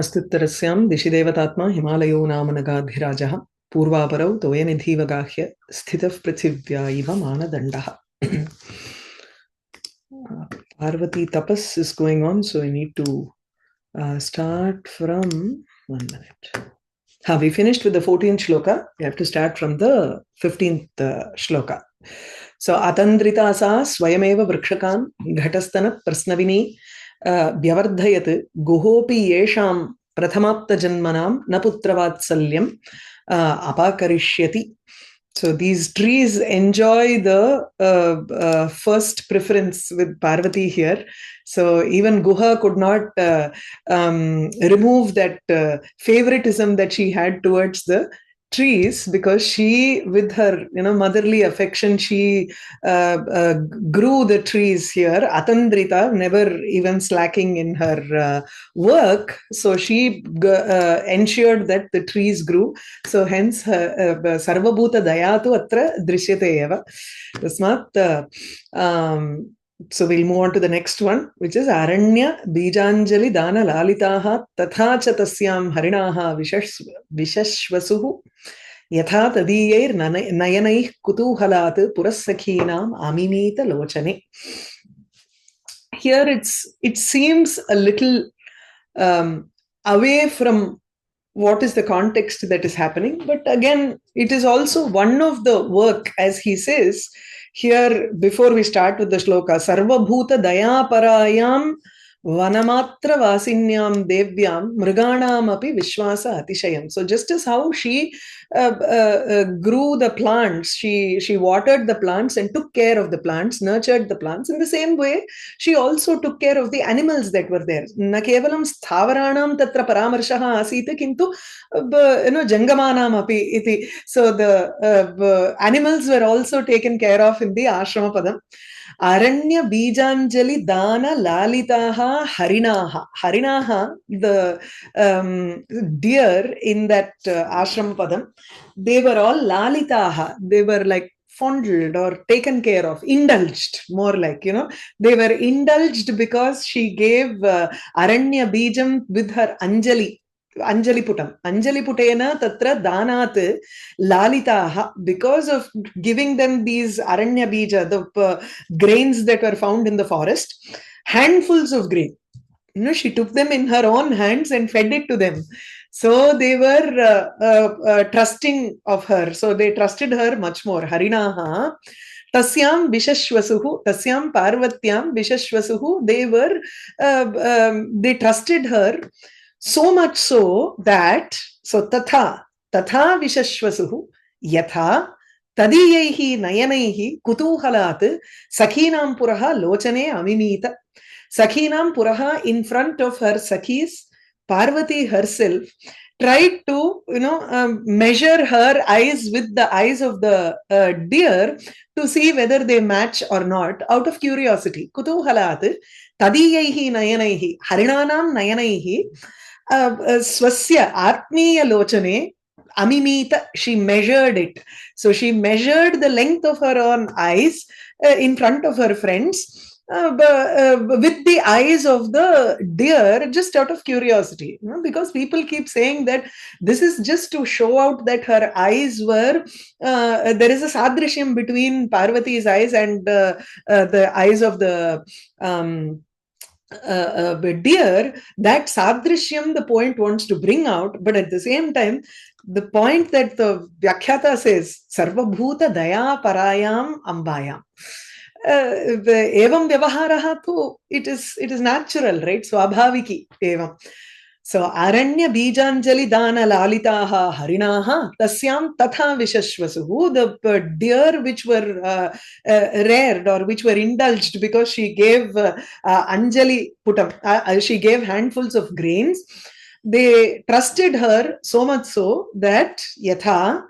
अस्त्युत्तरस्यां दिशि देवतात्मा हिमालयो नाम नगाधिराजः पूर्वापरौ तोयनिधीव गाह्य स्थितः पृथिव्या इव मानदण्डः. Parvati tapas is going on, so I need to start from 1 minute. We finished with the 14th shloka. We have to start from the 15th shloka. So atandrita sa swayameva vrikshakan ghatastana prasnavini vyavardhayat guhopi yesham prathamapta janmanam na putravatsalyam apakarishyati. So these trees enjoy the first preference with Parvati here. So even Guha could not remove that favoritism that she had towards the trees, because she, with her motherly affection, she grew the trees here. Atandrita, never even slacking in her work, so she ensured that the trees grew. So hence sarvabhuta dayatu atra drishyate eva. Tasmat so we'll move on to the next one, which is Aranya Bijanjali Dana Lalitaha Tatha cha tasyam harinaha vishashvasuhu yatha tadiyair nayanaih kutuhalat purassakhinam amimita lochane. Here it seems a little away from what is the context that is happening, but again it is also one of the work, as he says here before we start with the shloka, Sarva Bhuta Daya Parayam Vanamatra Vasinyam Devyam Mriganam Api Vishwasa Atishayam. So just as how she grew the plants, she watered the plants and took care of the plants, nurtured the plants, in the same way she also took care of the animals that were there. Na kevalam sthavaranam tatra paramarshaha asita kintu jangamanam api iti. So the animals were also taken care of in the ashrama padam. Aranya Bijanjali Dana Lalitaha Harinaha. Harinaha, the deer in that ashram padam, they were all Lalitaha. They were like fondled or taken care of, indulged, more like, they were indulged because she gave Aranya Bijam with her Anjali. Anjali Putam. Anjali Putena Tatra Danat Lalitaha, because of giving them these Aranya Bija, the grains that were found in the forest, handfuls of grain. She took them in her own hands and fed it to them. So they were trusting of her. So they trusted her much more. Harinaha. Tasyam Vishashvasuhu, Tasyam Parvatyam Vishashvasuhu, they trusted her. So much so that, so tatha vishashvasuhu yatha tadiyaihi nayanaihi kutuhalat sakhinam puraha lochane amimita. Sakhinam puraha, in front of her sakhis, Parvati herself tried to measure her eyes with the eyes of the deer to see whether they match or not, out of curiosity. Kutuhalat tadiyaihi nayanaihi harinanam nayanaihi swasya atmiya lochane amimita. She measured it. So she measured the length of her own eyes in front of her friends with the eyes of the deer, just out of curiosity, because people keep saying that this is just to show out that her eyes were there is a sadrishyam between Parvati's eyes and the eyes of the deer. That sadrishyam the point wants to bring out, but at the same time the point that the Vyakhyata says, Sarva Bhuta Daya Parayam Ambayam. Evam Vyavaharaha tu, it is natural, right? Swabhaviki evam. So Aranya Bijanjali Dana Lalitaha Harinaha Tasyam Tatha Vishashvasuhu, the deer which were reared or which were indulged because she gave Anjali Putam, she gave handfuls of grains. They trusted her so much so that Yatha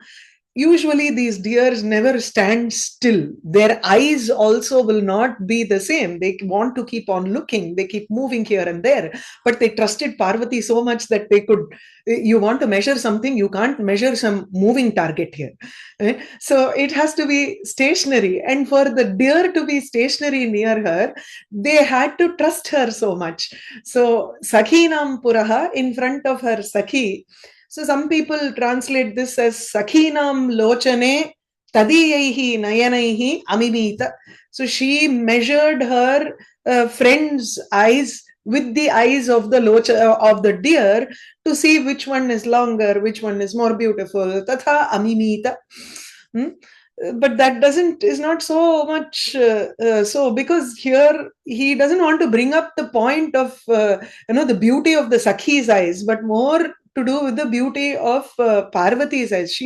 usually these deers never stand still. Their eyes also will not be the same. They want to keep on looking. They keep moving here and there. But they trusted Parvati so much that they could, you want to measure something, you can't measure some moving target here. So it has to be stationary. And for the deer to be stationary near her, they had to trust her so much. So Sakhinam Puraha, in front of her Sakhi. So some people translate this as Sakhinam Lochane Tadiyaihi Nayanaihi Amimita. So she measured her friend's eyes with the eyes of the of the deer to see which one is longer, which one is more beautiful. Tatha Amimita. But that is not so much so, because here he doesn't want to bring up the point of the beauty of the Sakhi's eyes, but more to do with the beauty of Parvati's eyes.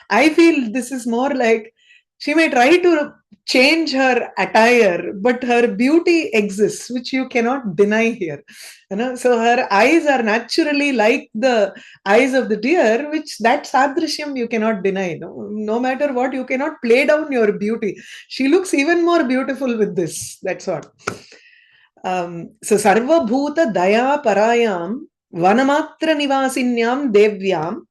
I feel this is more like she may try to change her attire, but her beauty exists, which you cannot deny here. So her eyes are naturally like the eyes of the deer, which that sadrishyam you cannot deny. No matter what, you cannot play down your beauty. She looks even more beautiful with this. That's what. So Sarva Bhuta Daya Parayam Vanamatra Nivasinyam Devyam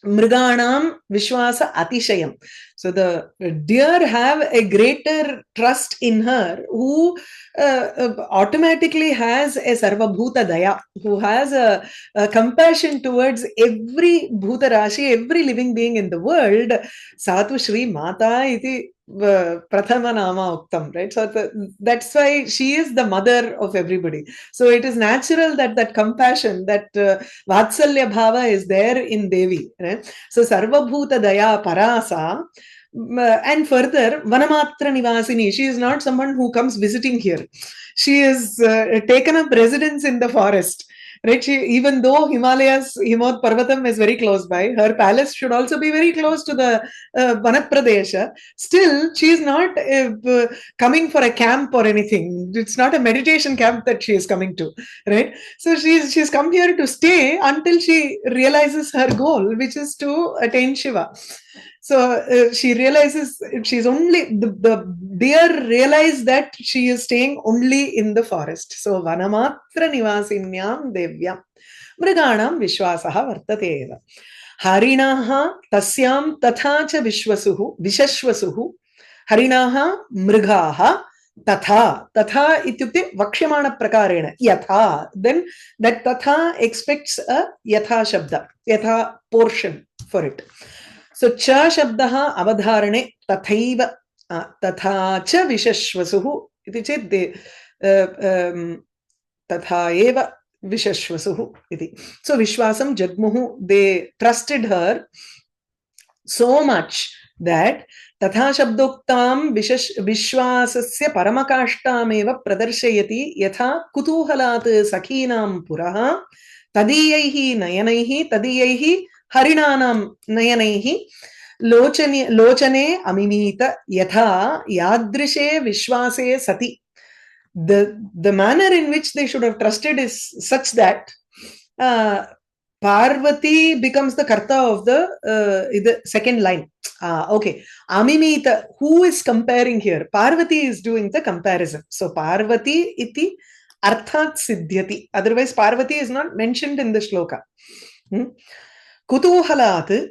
Mriganam Vishwasa Atishayam. So the deer have a greater trust in her, who automatically has a Sarvabhuta Daya, who has a compassion towards every Bhuta Rashi, every living being in the world. Satu Shri Mata iti Prathama Nama Uktam, right? So that's why she is the mother of everybody. So it is natural that that compassion, that Vatsalya Bhava is there in Devi, right? So Sarvabhuta Daya Parasa. And further, Vanamatra Nivasini, she is not someone who comes visiting here. She is taken up residence in the forest. Right? Even though Himod Parvatam is very close by, her palace should also be very close to the Vanapradesha. Still, she is not coming for a camp or anything. It's not a meditation camp that she is coming to, right? So she's come here to stay until she realizes her goal, which is to attain Shiva. So she realizes she's only, the deer realize that she is staying only in the forest. So Vanamatra Nivasinyam Devyam Mriganam Vishwasaha Vartate eva. Harinaha Tasyam Tathacha Vishashvasuhu Harinaha Mrigaha Tatha. Tatha ityukte Vakshyamana Prakarena. Yatha. Then that Tatha expects a Yatha Shabda, Yatha portion for it. So cha shabdaha avadharane tathaiva tatha cha vishashvasuhu iti chet tatha eva vishashvasuhu iti. So Vishwasam Jagmuhu, they trusted her so much that tatha shabdoktam vishwasasya paramakashtameva pradarshayati yatha kutuhalat sakhinam puraha tadiyaihi nayanaihi tadiyaihi Harinanam Nayanaihi Lochane Amimita Yatha Yadrishe Vishwase Sati. The manner in which they should have trusted is such that Parvati becomes the Karta of the second line. Okay. Amimita, who is comparing here? Parvati is doing the comparison. So Parvati iti Arthat Siddhyati. Otherwise, Parvati is not mentioned in the shloka. Kutuhalat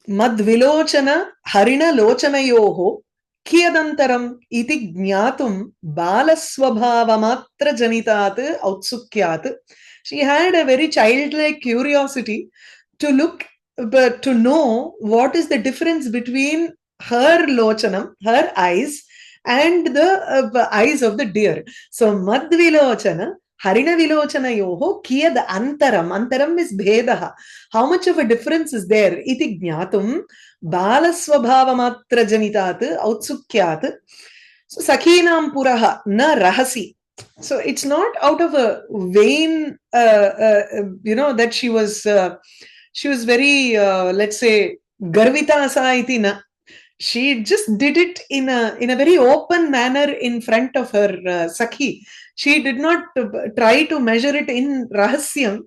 Madvilochana Harina Lochanayoho Kiyadantaram iti Jnatum Balaswabhavamatra Janitat Outsukyat. She had a very childlike curiosity to look, but to know what is the difference between her Lochanam, her eyes, and the eyes of the deer. So Madvilochana Harina Vilochana Yoho Kiyad Antaram. Antaram is Bhedaha. How much of a difference is there? Iti Jnatum Balaswabhavamatra Janitat Outsukyat. So Sakhinam Puraha Na Rahasi. So it's not out of a vain, that she was very, let's say, Garvita Saiti na. She just did it in a very open manner in front of her Sakhi. She did not try to measure it in Rahasyam.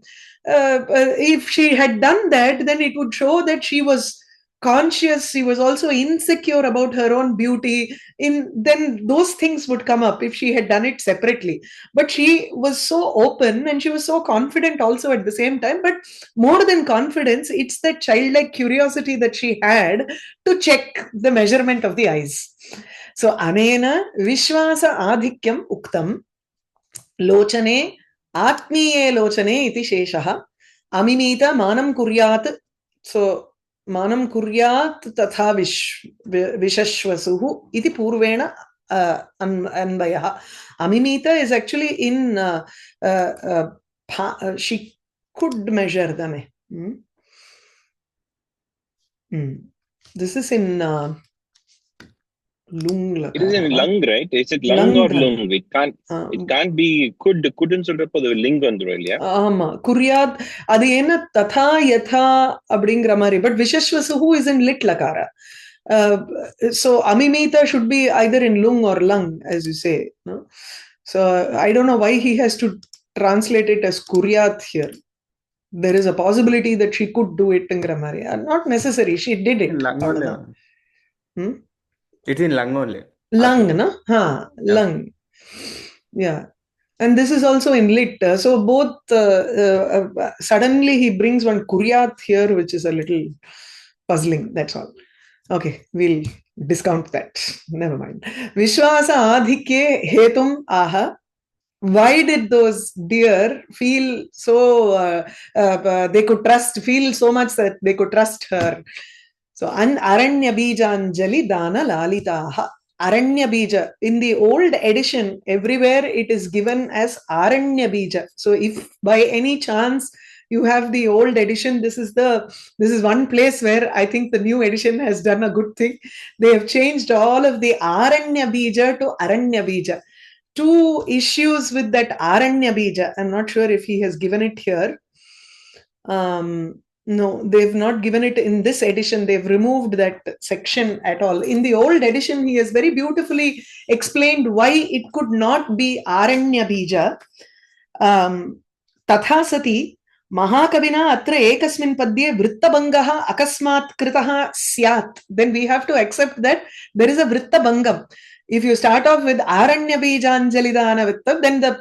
If she had done that, then it would show that she was conscious, she was also insecure about her own beauty. Then those things would come up if she had done it separately. But she was so open and she was so confident also at the same time. But more than confidence, it's that childlike curiosity that she had to check the measurement of the eyes. So anena vishwasa adhikyam uktam lochane atmiye lochane iti sheshaha amimita manam kuryat. So manam kuryat tatha vishashvasuhu iti purvena anvayaha. Amimita is actually in she could measure them. This is in lung. It is in lung, right? Is it lung or lung? It can't be couldn't சொல்றப்போ அது ling வந்துரும் இல்லையா? ஆமா, குர்யாத் அது என்ன ததா யதா அப்படிங்கிற மாதிரி. பட் விஷஸ்வசுஹு is in lit lakara. So amimita should be either in lung or lung, as you say, no? So I don't know why he has to translate it as kuryat here. There is a possibility that she could do it in grammar. Not necessary, she did it. It's in lung only. Lung, no? Lung. Yeah. And this is also in lit. So both, suddenly he brings one kuryat here, which is a little puzzling. That's all. Okay, we'll discount that. Never mind. Vishwasa adhikye hetum aha. Why did those deer feel so, they could feel so much that they could trust her? So, aranya bijanjali dana lalitaha. Aranya bija. In the old edition, everywhere it is given as aranya bija. So, if by any chance you have the old edition, this is one place where I think the new edition has done a good thing. They have changed all of the aranya bija to aranya bija. Two issues with that aranya bija. I'm not sure if he has given it here. No, they've not given it in this edition. They've removed that section at all. In the old edition, he has very beautifully explained why it could not be aranya bija. Tatha sati Mahakavina atra ekasmin padye vrittabhangaha akasmat kritaha syat. Then we have to accept that there is a vrittabhangam. If you start off with aranya bijanjali dana vittam, then the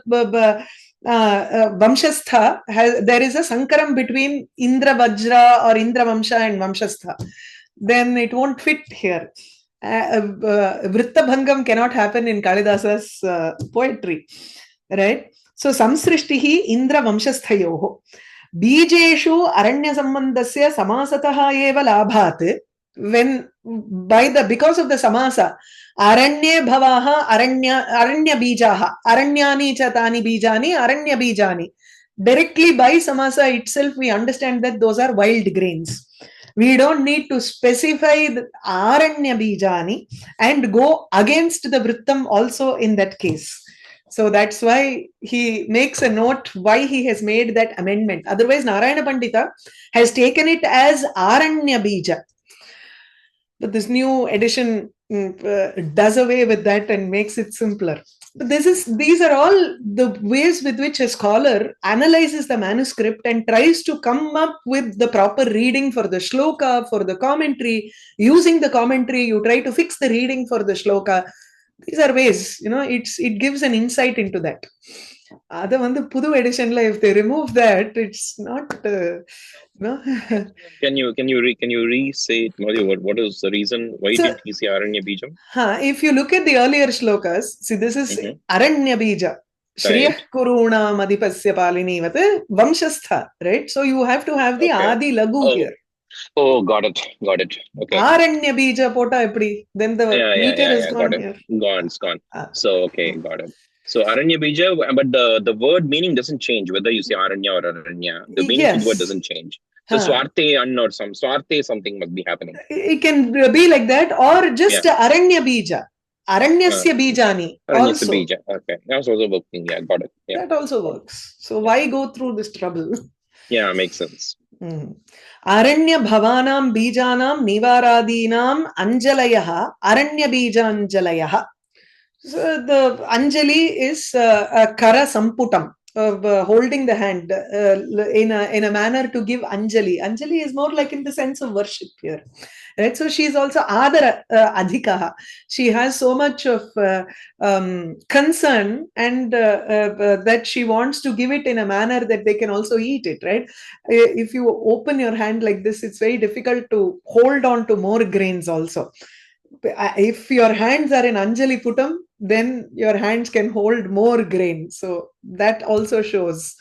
Vamshastha there is a Sankaran between Indra Vajra or Indra Vamsha and Vamshastha. Then it won't fit here. Vrittabhangam cannot happen in Kālidasa's poetry, right? So Samsrishtihi Indra Vamshasthayoho Bijeshu Aranya Sambandhasya Samasataha eva labhat. When because of the samasa, aranye bhavaha aranya bijaha aranyani chatani bijani aranya bijani, directly by samasa itself we understand that those are wild grains. We don't need to specify the aranya bijani and go against the vrittam also in that case. So that's why he makes a note why he has made that amendment. Otherwise Narayana Pandita has taken it as aranya bija. But this new edition does away with that and makes it simpler. But these are all the ways with which a scholar analyzes the manuscript and tries to come up with the proper reading for the shloka, for the commentary. Using the commentary, you try to fix the reading for the shloka. These are ways, it gives an insight into that. Other one, the Pudu edition, if they remove that, it's not. Can you re-say it, Madhu? What is the reason? Why did he say Aranya Bijam? If you look at the earlier shlokas, see, this is Aranya Bija. Shriyah Kuruna Madhipasya Palinivat Vamshastha, right? So you have to have the Adi Lagu here. Oh, got it. Okay. Aranya Bija Pota Epdi. Then the meter is gone here. It's gone. So, okay, got it. So Aranya Bija, but the word meaning doesn't change whether you say Aranya or Aranya. The meaning of the word doesn't change. So Swarte or some Swarte something must be happening. It can be like that, or just Aranya Bija. Aranyasya Bijani. Aranyasya Bija. Okay. That's also working. Yeah, got it. Yeah. That also works. So why go through this trouble? Yeah, makes sense. Aranya Bhavanam Bijanam Nivaradinam Anjalayaha Aranya Bijanjalayaha. So the Anjali is Kara Samputam. holding the hand in a manner to give Anjali. Anjali is more like in the sense of worship here. Right? So she is also Adara Adhikaha. She has so much of concern and that she wants to give it in a manner that they can also eat it, right? If you open your hand like this, it's very difficult to hold on to more grains also. If your hands are in Anjali Putam, then your hands can hold more grain. So that also shows.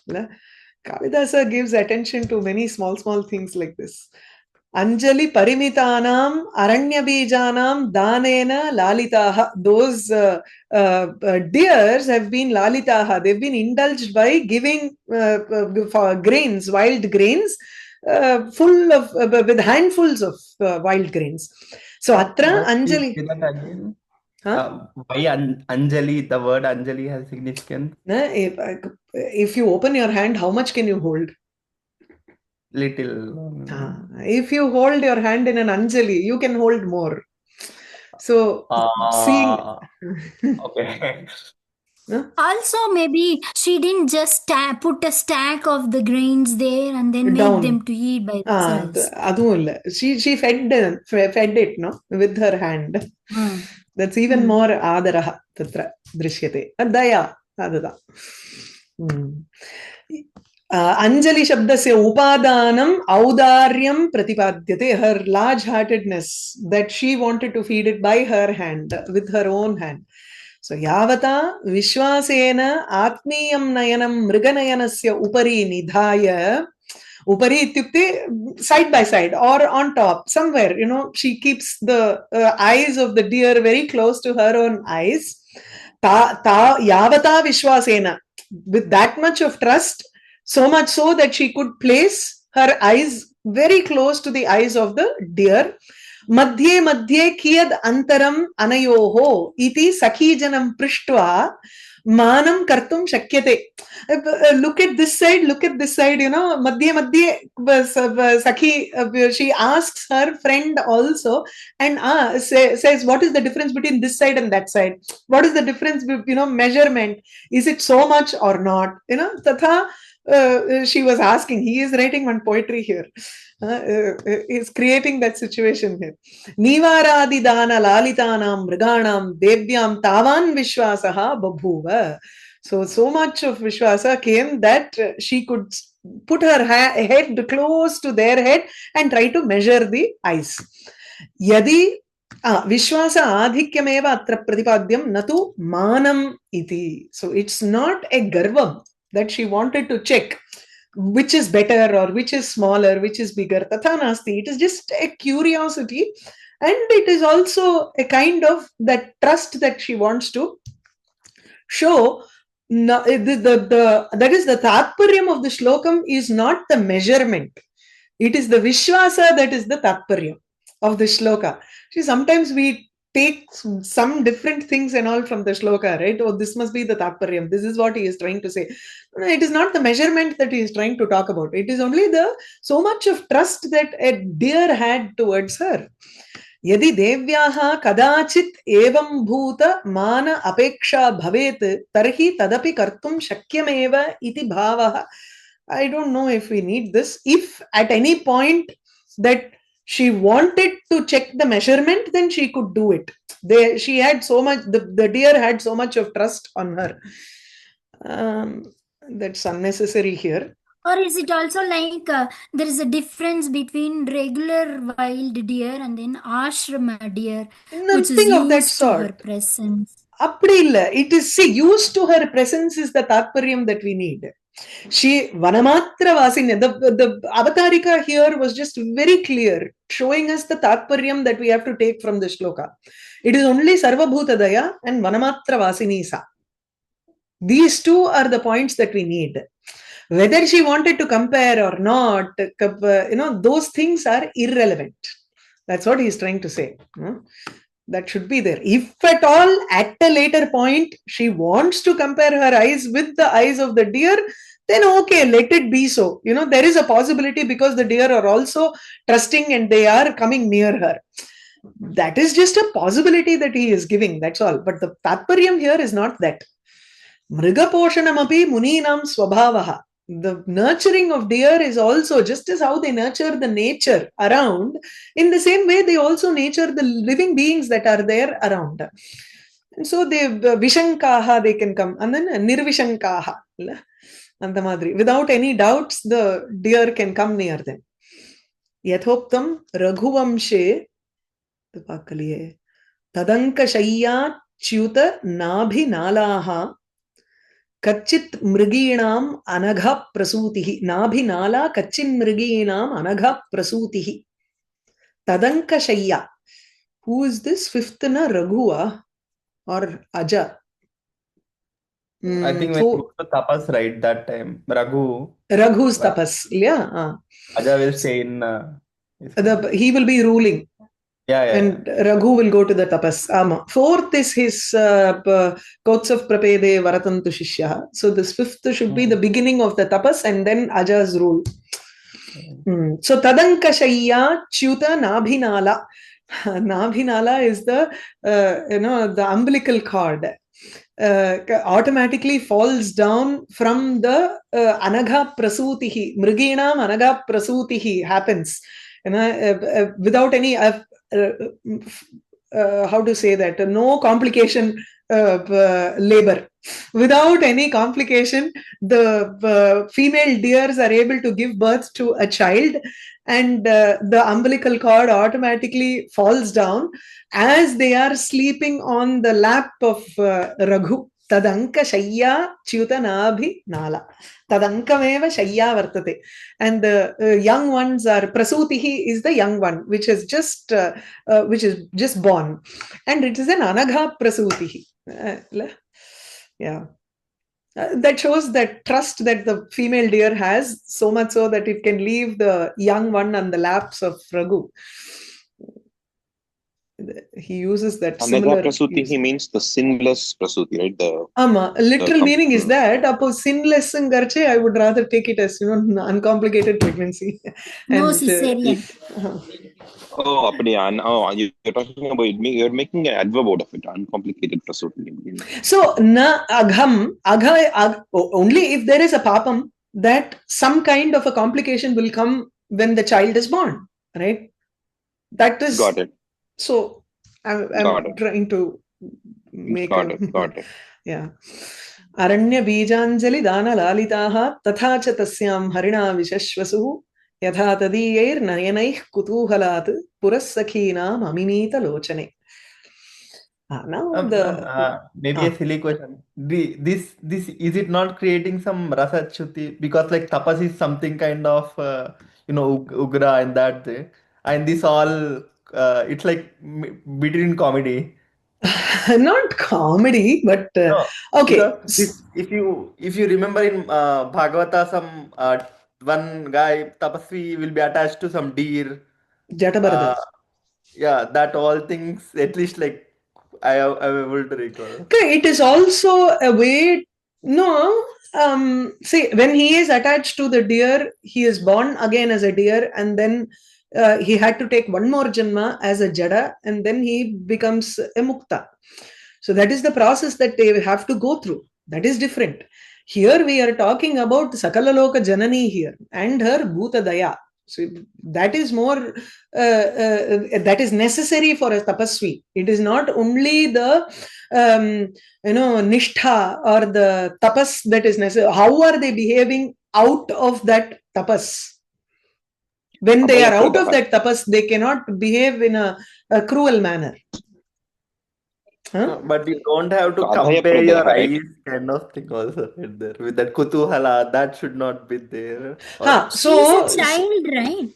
Kālidāsa gives attention to many small things like this. Anjali Parimitanam Aranyabijanam Danena Lalitaha. Those deers have been Lalitaha. They've been indulged by giving grains, wild grains, full of with handfuls of wild grains. So Atra Anjali. Why Anjali? The word Anjali has significance. If you open your hand, how much can you hold? Little. If you hold your hand in an Anjali, you can hold more. So seeing. Okay. Also, maybe she didn't just put a stack of the grains there and then make them to eat by themselves. She fed it, no, with her hand. That's even more adaraha tatra drishyate. Daya adada. Anjali shabdasya upadanam audaryam pratipadyate. Her large-heartedness, that she wanted to feed it by her hand, with her own hand. So yavata vishwasena atmiyam nayanam mriganayanasya upari nidhaya. Upari ityukte, side by side or on top, somewhere, she keeps the eyes of the deer very close to her own eyes. Yavata vishwasena, with that much of trust, so much so that she could place her eyes very close to the eyes of the deer. Madhye kiyad antaram anayoho iti sakhijanam prishtva manam kartum shakyate. Look at this side, madhye sakhi, she asks her friend also and says, what is the difference between this side and that side? What is the difference, measurement? Is it so much or not? Tatha she was asking. He is writing one poetry here. Is creating that situation here. Nivaradidana lalitanam mriganam devyam tavan vishwasaha babhuva. So much of vishwasa came that she could put her head close to their head and try to measure the eyes. Yadi vishwasa adhikyameva atra pratipadyam natu manam iti. So it's not a garvam that she wanted to check which is better or which is smaller, which is bigger. Tatha nasti. It is just a curiosity, and it is also a kind of that trust that she wants to show. That is the tatparyam of the shlokam is not the measurement. It is the vishwasa that is the tatparyam of the shloka. Sometimes we take some different things and all from the shloka, right? Oh, this must be the tatparyam. This is what he is trying to say. No, it is not the measurement that he is trying to talk about. It is only the so much of trust that a deer had towards her. Yadi devyaha kadachit evam bhuta mana apeksha bhavet tarhi tadapi kartum shakyameva iti bhavaha. I don't know if we need this. If at any point that she wanted to check the measurement, then she could do it. She had so much, the deer had so much of trust on her. That's unnecessary here. Or is it also like there is a difference between regular wild deer and then ashrama deer, which is Nothing of that used to her sort. presence? It is, see, used to her presence is the tatparyam that we need. She Vanamatra Vasinya, the avatarika here was just very clear, showing us the tatparyam that we have to take from the shloka. It is only Sarvabhuta Daya and Vanamatra Vasinisa. These two are the points that we need. Whether she wanted to compare or not, those things are irrelevant. That's what he is trying to say. That should be there. If at all, at a later point, she wants to compare her eyes with the eyes of the deer, then okay, let it be so. There is a possibility because the deer are also trusting and they are coming near her. That is just a possibility that he is giving. That's all. But the tatparyam here is not that. Mrigaposhanamapi muninam swabhavaha. The nurturing of deer is also just as how they nurture the nature around. In the same way, they also nurture the living beings that are there around. And so they vishankaha, they can come, and then nirvishankaha. Without any doubts, the deer can come near them. Yathoptam Raghuvamshe Tadanka Shayya Chyuta Nabhi Nalaha Kachit Mriginam Anagha Prasutihi. Nabhi Nala Kachin Mriginam Anagha Prasutihi. Tadanka Shayya. Who is this fifth na? Raghuva or Aja? I think when he was the tapas, right, that time, Raghu's tapas, yeah. Aja will stay in. He will be ruling. And Raghu will go to the tapas. Fourth is his Kotsav Prapede Varatantu Shishya. So this fifth should be the beginning of the tapas and then Aja's rule. So Tadanka Shayya Chyuta Nabhinala. Nabhinala is the the umbilical cord. Automatically falls down from the Anagha Prasutihi. Mriginam Anagha Prasutihi happens. Without any, how to say that, no complication labor. Without any complication, the female deers are able to give birth to a child, and the umbilical cord automatically falls down as they are sleeping on the lap of Raghu. Tadanka Shayya Chyuta Nabhi Nala. Tadankameva Shayya Vartate. And the young ones are Prasutihi is the young one, which is just born. And it is an Anagha Prasutihi. That shows that trust that the female deer has, so much so that it can leave the young one on the laps of Raghu. He uses that similar. Prasuti, he means the sinless Prasuti, right? Literal meaning is that sinless and garche, I would rather take it as uncomplicated pregnancy. No cesarean. You're talking about it. You're making an adverb out of it, uncomplicated Prasuti. So na agham, only if there is a papam, that some kind of a complication will come when the child is born, right? That is. Got it. So I'm trying to make got it. Yeah. Aranya Bijanjali Dana Lalitaha Tathacha Tasyam Harina Vishashvasu Yatha Tadiyair Nayanaih Kutuhalat Purassakhinam Aminita Lochane. Now maybe a silly question. This is it not creating some rasachuti, because like tapas is something kind of ugra and that thing, and this all it's like between comedy. Not comedy, but okay. If you remember in Bhagavata, some one guy tapasvi will be attached to some deer. Jatabarada. That all things, at least like I am able to recall. Okay, it is also a way. No, see, when he is attached to the deer, he is born again as a deer, and then he had to take one more janma as a jada, and then he becomes a mukta. So that is the process that they have to go through. That is different. Here we are talking about Sakalaloka Janani here and her Bhuta Daya. So that is more, that is necessary for a tapasvi. It is not only the, nishtha or the tapas that is necessary. How are they behaving out of that tapas? When they are out of that tapas, they cannot behave in a cruel manner. No, but you don't have to compare your eyes kind of thing also right there. With that kutuhala, that should not be there. So she's a child, right?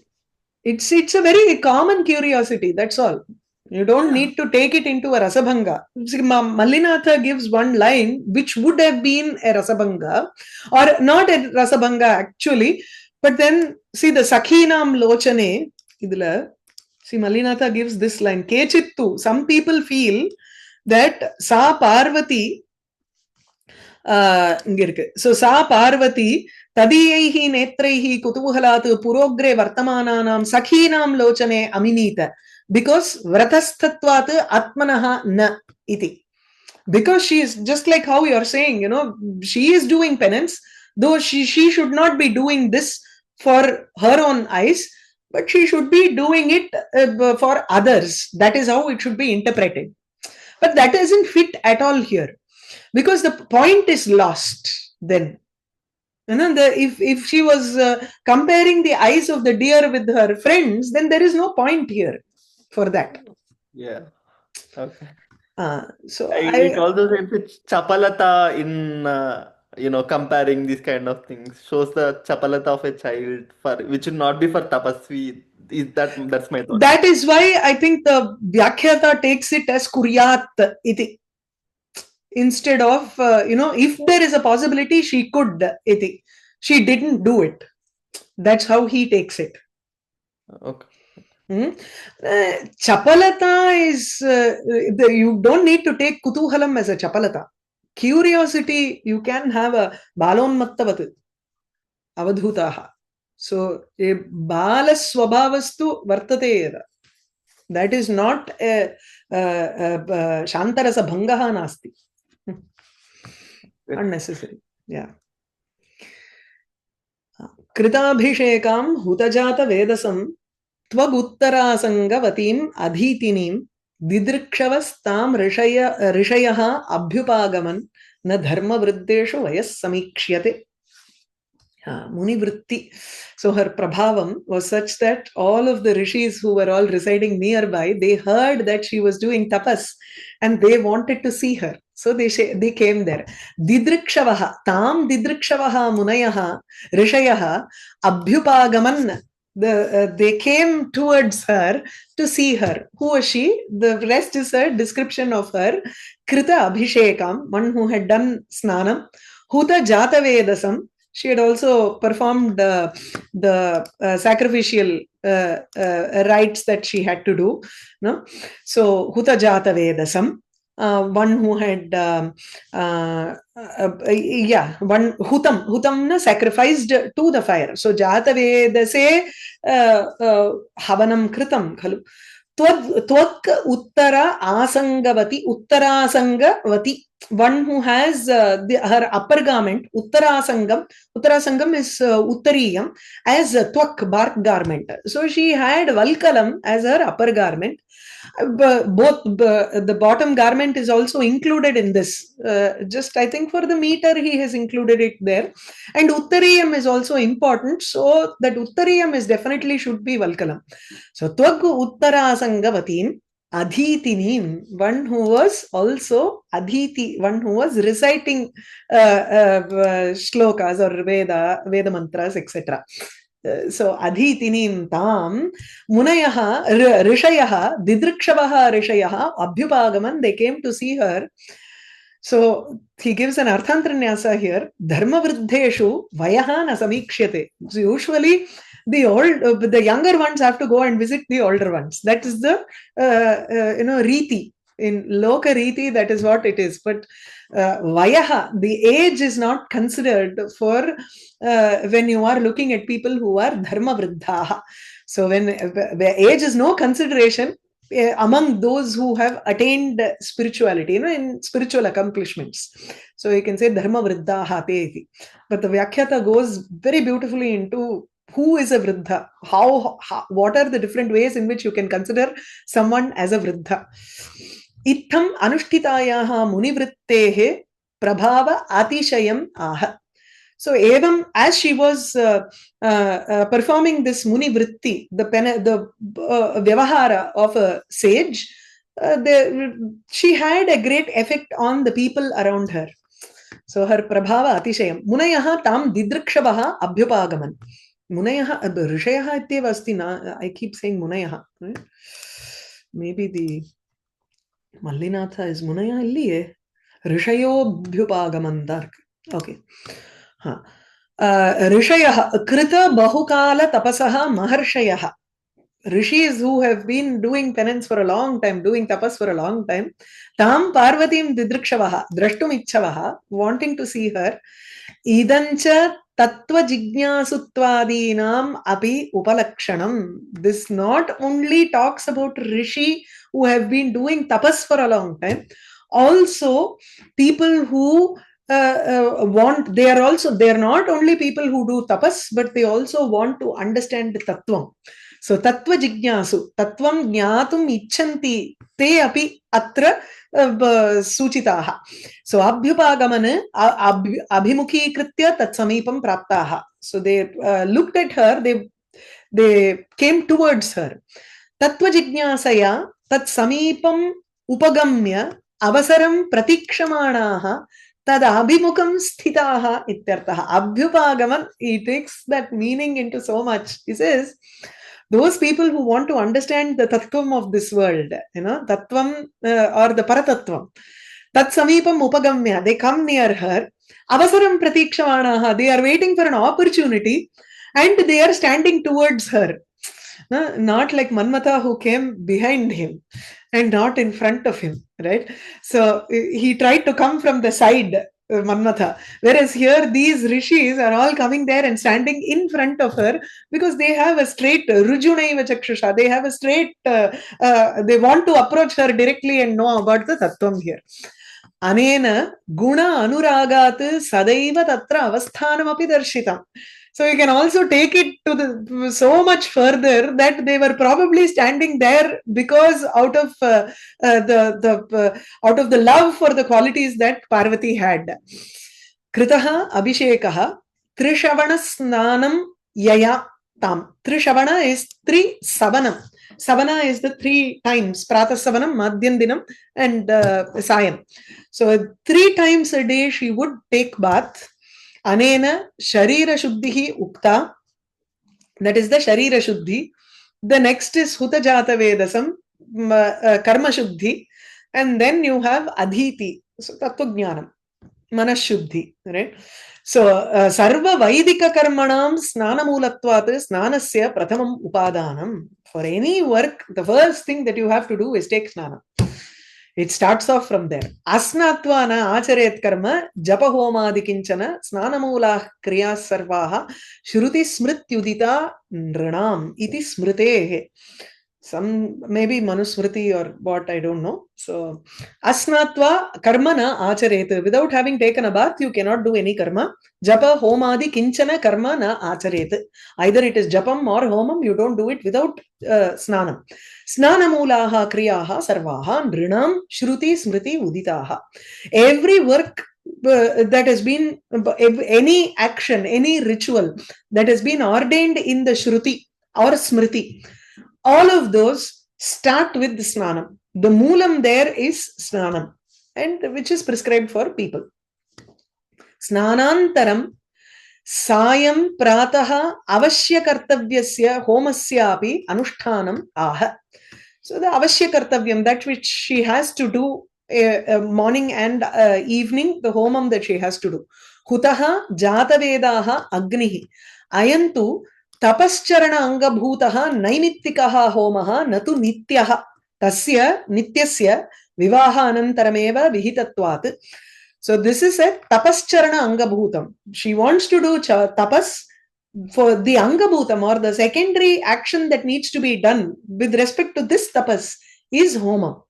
It's a very common curiosity, that's all. You don't need to take it into a rasabhanga. Mallinatha gives one line which would have been a rasabhanga, or not a rasabhanga actually, but then see the Sakhinam Lochane, see Mallinatha gives this line, Kechittu. Some people feel that Sa Parvati, so Sa Parvati, Tadiyaihi Netraihi Kutuhalat Purogre Vartamananam Sakhinam Lochane Aminita, because Vratastatvat Atmanaha Na iti. Because she is just like how you're saying, she is doing penance, though she should not be doing this for her own eyes, but she should be doing it for others. That is how it should be interpreted. But that doesn't fit at all here, because the point is lost then. If she was comparing the eyes of the deer with her friends, then there is no point here for that. Yeah. Okay. So it also says it's chapalata in comparing these kind of things, shows the chapalata of a child, which should not be for tapasvi. That's my thought. That is why I think the Vyakhyata takes it as kuryat iti. Instead of, if there is a possibility, she could iti. She didn't do it. That's how he takes it. Okay. Chapalata is, you don't need to take kutuhalam as a chapalata. Curiosity, you can have a balonmattavat avadhutaha. So, a balaswabhavastu vartate. That is not a shantarasa bhangaha nasti. Unnecessary. Yeah. Kritabhishekam hutajata vedasam त्वगुत्तरासंगवतीम अधीतिनीम दिदृक्षवस्ताम ऋषयः अभ्युपागमन न धर्मवृद्धेषु वयः समीक्ष्यते. Munivritti. So her prabhavam was such that all of the rishis who were all residing nearby, they heard that she was doing tapas and they wanted to see her. So they came there. Didrikshavaha, tam didrikshavaha munayaha rishayaha abhyupagaman. They came towards her to see her. Who was she? The rest is a description of her. Krita abhishekam, one who had done snanam. Huta jata vedasam. She had also performed the sacrificial rites that she had to do. No? So, Huta Jata Vedasam, one who had, one Hutam sacrificed to the fire. So, Jata Vedase Havanam Kritam Khalu. Tvak Uttara Asangavati, one who has her upper garment, Uttarasangam is Uttariyam, as Tvak, bark garment. So she had Valkalam as her upper garment. Both the bottom garment is also included in this. Just I think for the meter he has included it there. And Uttariyam is also important, so that Uttariyam is definitely should be Valkalam. So Tvak Uttarasangavatim Adhitinim, one who was also Adhiti, one who was reciting shlokas or Veda mantras, etc. So Adhitinim tam Munayaha Rishayaha Didrikshavaha Rishayaha Abhyupagaman, they came to see her. So he gives an Arthantranyasa here. Dharma Vriddheshu Vayaha na Samikshate. So usually the younger ones have to go and visit the older ones. That is the riti. In Loka Riti, that is what it is. But Vayaha, the age is not considered for when you are looking at people who are Dharma Vriddhaha. So when age is no consideration among those who have attained spirituality, in spiritual accomplishments. So you can say Dharma Vriddhaha Tehi. But the Vyakhyata goes very beautifully into who is a Vriddha, what are the different ways in which you can consider someone as a Vriddha. Itham anushthitayaha munivrittehe prabhava atishayam aha. So evam, as she was performing this munivritti, the vyavahara of a sage, she had a great effect on the people around her. So her prabhava atishayam. Munayaha tam didrikshavaha abhyupagaman. Munayaha, Rishayaha ityeva asti na. I keep saying Munayaha. Right? Maybe the Mallinatha is Munaya illiye. Rishayo bhyupagamandark. Okay. Rishayaha krita bahukala tapasaha maharshayaha. Rishis who have been doing penance for a long time, doing tapas for a long time. Tam parvatim didrikshavaha, drashtum ichchavaha, wanting to see her. Idancha tattva jignasutvadinam api upalakshanam. This not only talks about rishi who have been doing tapas for a long time, also people who they are not only people who do tapas, but they also want to understand the tattvam. So tattva jignasu, tattvam jnatum icchanti, te api atra suchitaha. So abhyupagamana abhimukhi-kritya tat samipam praptaha. So they looked at her, they came towards her. Tattva jignyasaya tat samipam upagamya avasaram pratikshamanaha tad abhimukam sthitaha ityartaha. Abhyupagaman, he takes that meaning into so much. He says, those people who want to understand the tattvam of this world, tattvam or the paratattvam, tat samipam upagamya, they come near her, avasaram pratikshamaanaha, they are waiting for an opportunity and they are standing towards her. Not like Manmatha who came behind him and not in front of him, right? So he tried to come from the side, Manmatha. Whereas here, these rishis are all coming there and standing in front of her because they have a straight rujunaiva chakshusha. They have a straight, they want to approach her directly and know about the tattvam here. Anena guna anuragat sadaiva tatra avasthanam api darshitam. So you can also take it to so much further that they were probably standing there because out of the love for the qualities that Parvati had. Kritaha abhishekaha trishavana snanam yaya tam. Trishavana is 3 savanam. Savana is the 3 times, Prata Savanam, Madhyandinam, and Sayam. So 3 times a day she would take bath. Anena Sharira Shuddhihi Ukta. That is the Sharira Shuddhi. The next is Huta Jata Vedasam, Karma Shuddhi. And then you have Adhiti, so Tattva Jnanam, Manas Shuddhi, right? So Sarva Vaidika Karmanam Snanamulatvat Snanasya Prathamam Upadanam. For any work, the first thing that you have to do is take Snana. It starts off from there. Asnatvana acharet karma japa homadi kinchana snanamulah kriyas sarvaha shruti smrityudita nranam iti smritehe. Some maybe manusmriti or what, I don't know. So asnatva karma na acharet. Without having taken a bath, you cannot do any karma. Japa homadi kinchana karma na acharet. Either it is japam or homam, you don't do it without snanam. Snanamulaha kriyaha sarvaha nrinam shruti smriti uditaha. Every work that has been, any action, any ritual that has been ordained in the shruti or smriti, all of those start with the snanam. The moolam there is snanam, and which is prescribed for people. Snanantaram sayam prataha avashya kartavyasya homasyapi anushtanam aha. So the avashya kartavyam, that which she has to do morning and evening, the homam that she has to do. Hutaha jatavedaha agnihi ayantu tapascharana angabhutaha nainittikaha homaha natu nityaha tasya nityasya vivaha anantarameva vihitatvat. So this is a tapascharana angabhutam. She wants to do tapas for the angabhutam, or the secondary action that needs to be done with respect to this tapas is homa.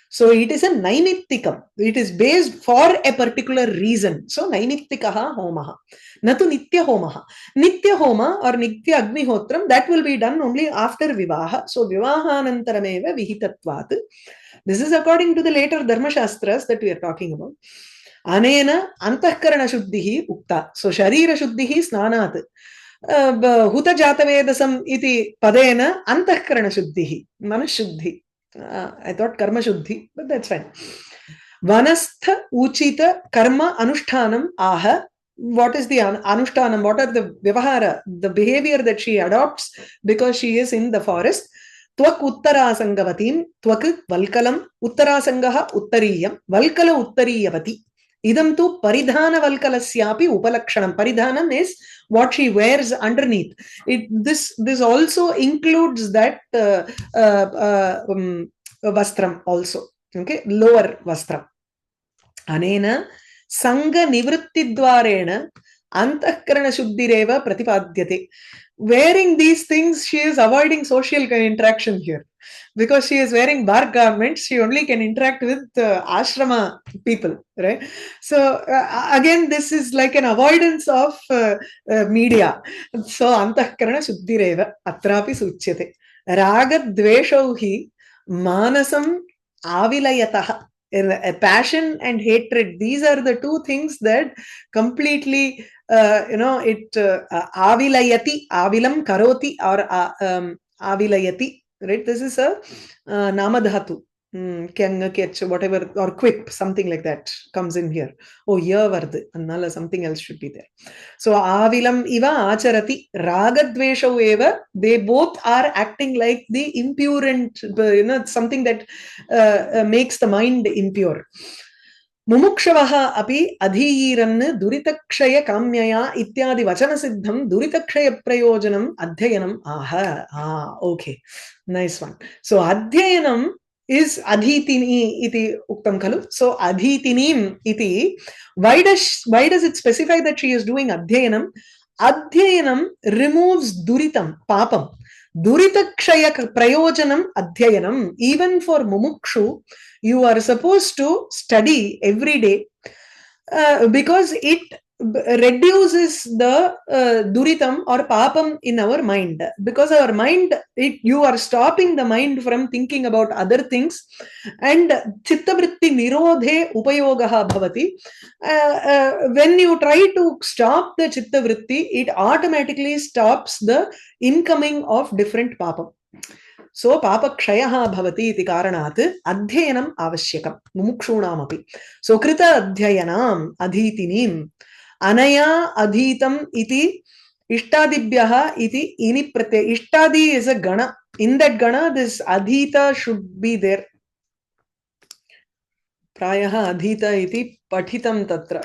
So it is a nainittikam. It is based for a particular reason. So nainittikaha homaha. Natu nitya homaha. Nitya homa or nitya agnihotram, that will be done only after vivaha. So vivaha anantarameva vihitatvat. This is according to the later dharma shastras that we are talking about. Anena antahkarana shuddhihi ukta. So sharira shuddhihi snanat. Huta jatavedasam iti padena antahkarana shuddhihi. Manas shuddhi. I thought karma shuddhi, but that's fine. Vanastha uchita karma anushtanam aha. What is the anushtanam? What are the vyavahara, the behavior that she adopts because she is in the forest? Tvak uttarasangavatim, tvak valkalam, uttarasangaha uttariyam, valkala uttariyavati. Idam tu paridhana valkalasyapi upalakshanam. Paridhanam is what she wears underneath. This also includes that vastram also. Okay, lower vastram. Anena sanga nivritti dvarena Antahkarana shuddhireva pratipadyate. Wearing these things, she is avoiding social interaction here. Because she is wearing bark garments, she only can interact with ashrama people, right? So again, this is like an avoidance of media. So antahkarana shuddhireva atrapi suchyate. Raga dveshau hi manasam avilayatah. A passion and hatred, these are the two things that completely it avilayati, avilam karoti, or avilayati, right? This is a namadhatu, whatever, or quip, something like that comes in here. Oh, here vardu, annala something else should be there. So avilam iva acharati ragadveshau eva, they both are acting like the impure and something that makes the mind impure. Mumukshavaha api adhiyiran duritakshaya kamyaya ityadi vachana siddham duritakshaya prayojanam adhyayanam aha. Okay, nice one. So adhyayanam is adhitini iti uktam khalu. So adhitinim iti, why does it specify that she is doing adhyayanam? Adhyayanam removes duritam, papam. Duritakshaya prayojanam adhyayanam. Even for mumukshu, you are supposed to study every day because it reduces the duritam or papam in our mind. Because our mind, you are stopping the mind from thinking about other things, and chittavritti nirodhe upayogaha bhavati. When you try to stop the chittavritti, it automatically stops the incoming of different papam. So papakshayaha bhavati iti karanat adhyayanam avashyakam mumukshunam api. So krita adhyayanam adhitinim anaya adhitam iti ishtadibhyaha iti ini pratyaya. Ishtadi is a gana. In that gana, this adhita should be there. Prayaha adhita iti pathitam tatra.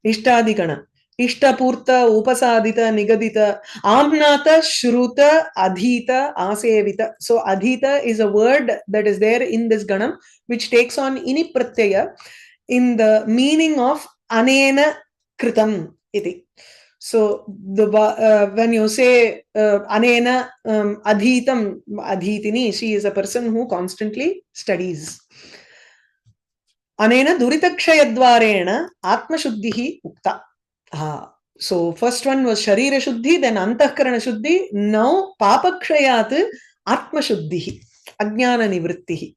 Ishtadi gana. Ishtapurta, upasadita, nigadita, amnata, shruta, adhita, asevita. So adhita is a word that is there in this ganam, which takes on ini pratyaya in the meaning of anena kritam iti. So when you say anena adhitam, adhitini, she is a person who constantly studies. Anena duritakshayadvarena atmashuddhihi ukta. So first one was Sharira Shuddhi, then Antahkarana Shuddhi. Now Papakshayat Atma Shuddhi, Ajnana Nivrittihi.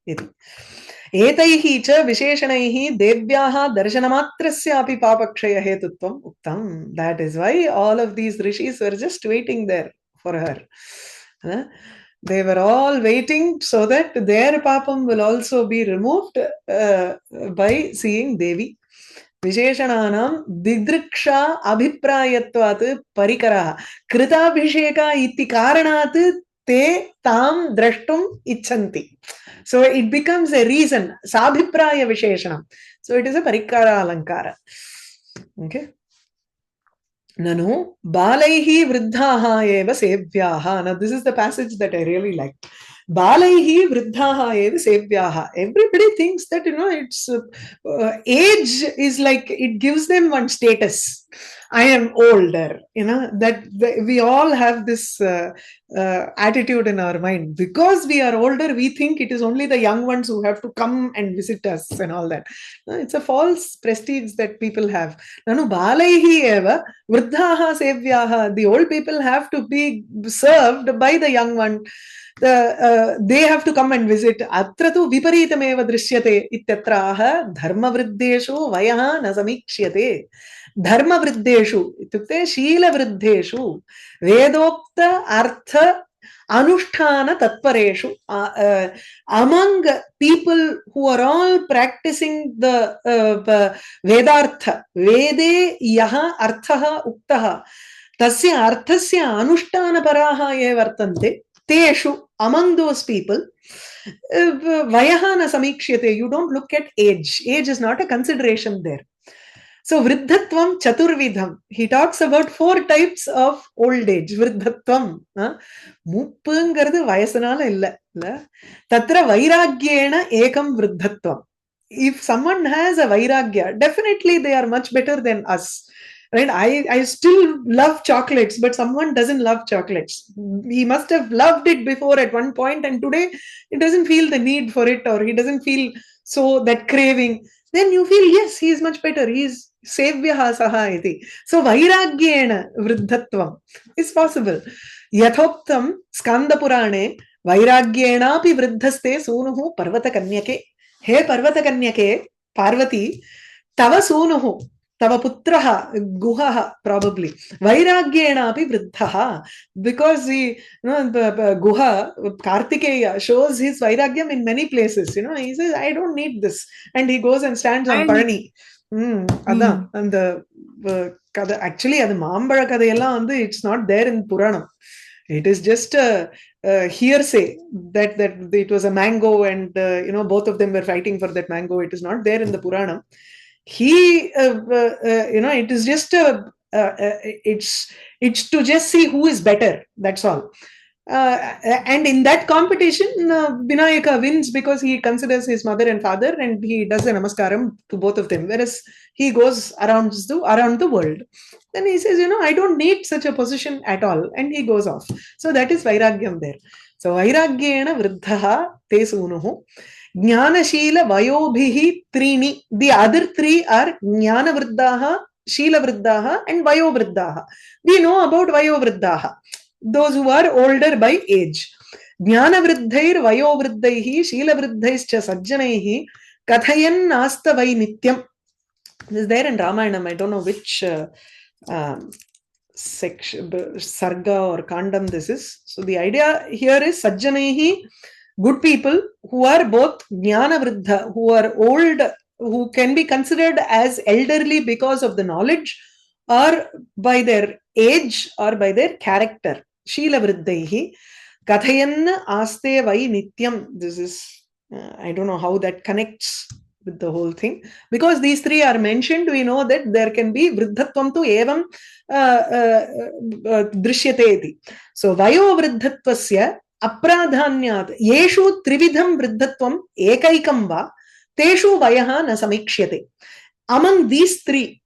Etaihi cha Visheshanaihi Devyaha Darshanamatrasya api Papakshaya Hetutvam Uktam. That is why all of these rishis were just waiting there for her. They were all waiting so that their papam will also be removed by seeing Devi. Visheshananam didriksha abhiprayatvat parikaraha kritabhisheka iti karanat te tam drashtum icchanti. So it becomes a reason, sabhipraya visheshanam. So it is a parikara alankara. Okay. Nanu balaihi vriddhaha eva sevyaha. Now this is the passage that I really like. Balaihi vriddhaha eva sevyaha. Everybody thinks that, it's age is like, it gives them one status. I am older, that we all have this attitude in our mind. Because we are older, we think it is only the young ones who have to come and visit us and all that. It's a false prestige that people have. Nanu balaihi eva vriddhaha sevyaha. The old people have to be served by the young one. They have to come and visit. Atratu viparitameva drishyate ityatraha dharma vriddeshu vayaha na samikshiyate. Dharma vriddeshu itukte sheela vriddeshu vedokta artha anusthana tatpareshu. Among people who are all practicing the vedartha, vede yaha arthaha uktaha tasya arthasya anusthana paraha ye vartante. Teshu, among those people, vayahana samikshiyate, you don't look at age. Age is not a consideration there. So vriddhatvam chaturvidham. He talks about 4 types of old age. Vriddhatvam. Muppungaradu vayasanala illa. Tatra vairagyena ekam vriddhatvam. if someone has a vairagya, definitely they are much better than us. Right? I still love chocolates, but someone doesn't love chocolates. He must have loved it before at one point, and today he doesn't feel the need for it, or he doesn't feel so that craving. Then you feel, yes, he is much better. He is sevyaha saha iti. So vairagyena vruddhatvam is possible. Yathoktam skanda purane vairagyena pi vruddhaste sunuhu parvata kanyake. He parvata kanyake, Parvati, tava sunuhu. Tava putraha, guhaha, probably. Vairagyena api vruddhaha. Because Guha, Kartikeya, shows his vairagyam in many places. He says, I don't need this. And he goes and stands on Palani. Adha. And actually, the Maambara Kadayella, it's not there in Puranam. It is just a hearsay that it was a mango and, both of them were fighting for that mango. It is not there in the Puranam. It is just it's to just see who is better. That's all. And in that competition, Vinayaka wins because he considers his mother and father, and he does a namaskaram to both of them. Whereas he goes around the world. Then he says, I don't need such a position at all, and he goes off. So that is vairagyam there. So vairagyena vruddhaha te sunuhu. Jnana-shila vayobhihi trini. The other three are Jnana Vriddaha, Shila Vriddaha, and Vayo Vriddaha. We know about Vayo Vriddaha, those who are older by age. Jnana Vriddhair Vayo Vriddhaihi, Shila Vriddhaischa Sajjanaihi, Kathayan Nasta Vai Nityam. This is there in Ramayanam. I don't know which section, Sarga or Kandam this is. So the idea here is Sajjanaihi, good people who are both jnana vriddha, who are old, who can be considered as elderly because of the knowledge or by their age or by their character. Shila vriddhaihi kathayan aste vai nityam. This is, I don't know how that connects with the whole thing. Because these three are mentioned, we know that there can be vriddhatvam tu evam drishyate iti. So vayo vriddhatvasya apradhanyat yeshu trividham vriddhatvam ekaikam va teshu vayaha na samikshate. Among these three,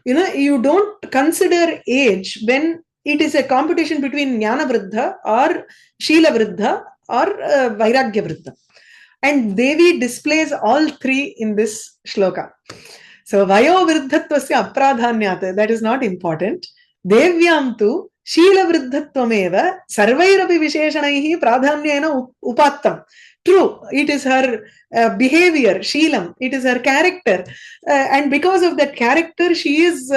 you don't consider age when it is a competition between jnana vriddha or shila vriddha or vairagya vriddha. And Devi displays all three in this shloka. So vayo vriddhatvasya apradhanyat, that is not important. Devyam tu Shila Vriddhattvameva Sarvairapi Visheshanaihi Pradhanyena Upattam. True, it is her behavior, Sheelam, it is her character. And because of that character, she is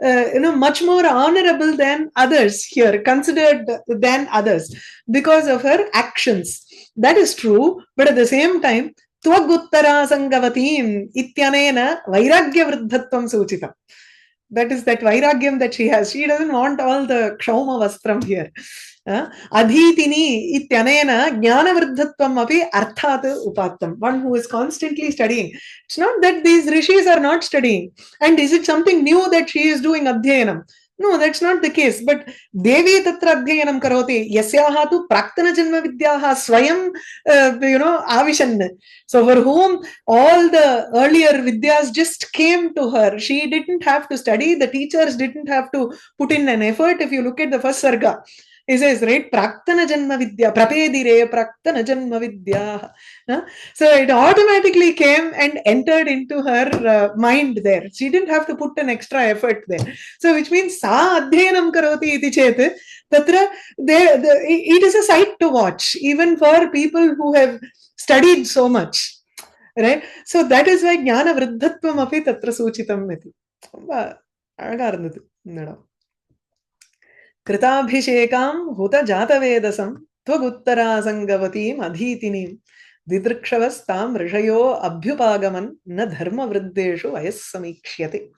much more honorable than others here, considered than others, because of her actions. That is true, but at the same time, Tvaguttarasangavatim Ityanena Vairagya Vriddhatvam Suchitam. That is that vairagyam that she has. She doesn't want all the kshauma vastram here. Adhitini ityanena jnana vriddhatvam api arthat upattam. One who is constantly studying. It's not that these rishis are not studying. And is it something new that she is doing adhyayanam? No, that's not the case. But Devi tatra adhyayanam karoti yasyaha tu praktana janma vidyaha swayam avishan. So for whom all the earlier vidyas just came to her. She didn't have to study. The teachers didn't have to put in an effort. If you look at the first sarga, he says, right, praktana janma vidya, prapedire praktana janma vidya. So it automatically came and entered into her mind there. She didn't have to put an extra effort there. So which means sa adhyanam karoti iti chet, tatra it is a sight to watch, even for people who have studied so much. Right? So that is why jnana vriddhatvam api tatra suchitam iti. Kritabhishekam huta jatavedasam tvaguttarasangavatim adhitinim didrikshavastam rishayo abhyupagaman na dharma vriddeshu vayas samikshyate.